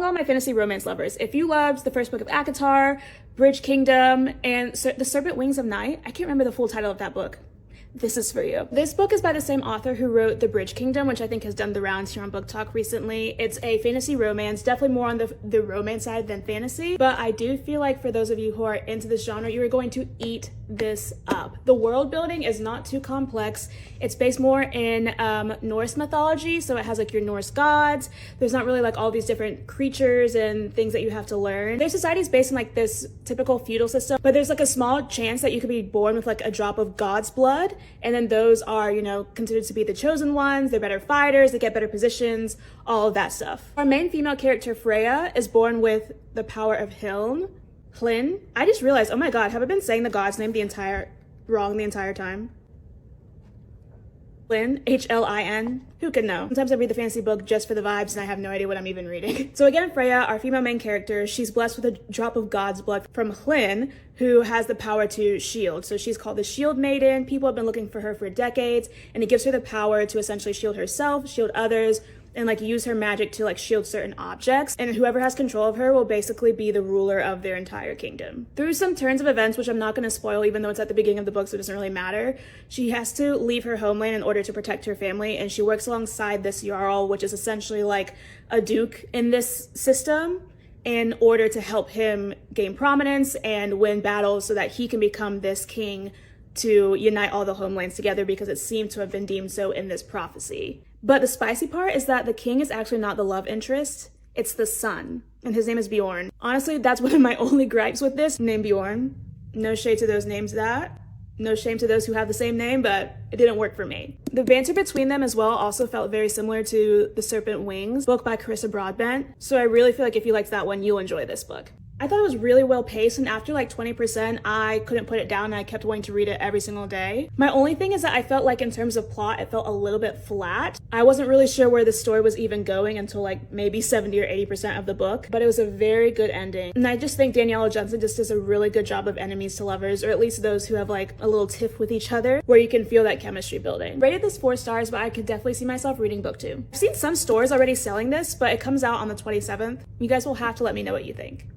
all my fantasy romance lovers, if you loved the first book of ACOTAR, Bridge Kingdom, and The Serpent Wings of Night, I can't remember the full title of that book, this is for you. This book is by the same author who wrote The Bridge Kingdom, which I think has done the rounds here on Book Talk recently. It's a fantasy romance, definitely more on the romance side than fantasy, but I do feel like for those of you who are into this genre, you are going to eat this up. The world building is not too complex. It's based more in Norse mythology, so it has like your Norse gods. There's not really like all these different creatures and things that you have to learn. Their society is based on like this typical feudal system, but there's like a small chance that you could be born with like a drop of God's blood, and then those are, you know, considered to be the chosen ones. They're better fighters, they get better positions, all of that stuff. Our main female character, Freya, is born with the power of Hlyn. I just realized, oh my god, have I been saying the god's name wrong the entire time? Hlyn, H-L-I-N. Who could know? Sometimes I read the fantasy book just for the vibes and I have no idea what I'm even reading. So again, Freya, our female main character, she's blessed with a drop of God's blood from Hlyn, who has the power to shield. So she's called the Shield Maiden. People have been looking for her for decades, and it gives her the power to essentially shield herself, shield others, and like use her magic to like shield certain objects, and whoever has control of her will basically be the ruler of their entire kingdom. Through some turns of events, which I'm not going to spoil even though it's at the beginning of the book so it doesn't really matter, she has to leave her homeland in order to protect her family, and she works alongside this Jarl, which is essentially like a duke in this system, in order to help him gain prominence and win battles so that he can become this king to unite all the homelands together, because it seemed to have been deemed so in this prophecy. But the spicy part is that the king is actually not the love interest, it's the son, and his name is Bjorn. Honestly, that's one of my only gripes with this, named Bjorn. No shade to those names that. No shame to those who have the same name, but it didn't work for me. The banter between them as well also felt very similar to The Serpent Wings, book by Carissa Broadbent, so I really feel like if you liked that one, you'll enjoy this book. I thought it was really well paced, and after like 20%, I couldn't put it down and I kept wanting to read it every single day. My only thing is that I felt like in terms of plot, it felt a little bit flat. I wasn't really sure where the story was even going until like maybe 70 or 80% of the book, but it was a very good ending. And I just think Danielle L Jensen just does a really good job of enemies to lovers, or at least those who have like a little tiff with each other, where you can feel that chemistry building. Rated this 4 stars, but I could definitely see myself reading book 2. I've seen some stores already selling this, but it comes out on the 27th. You guys will have to let me know what you think.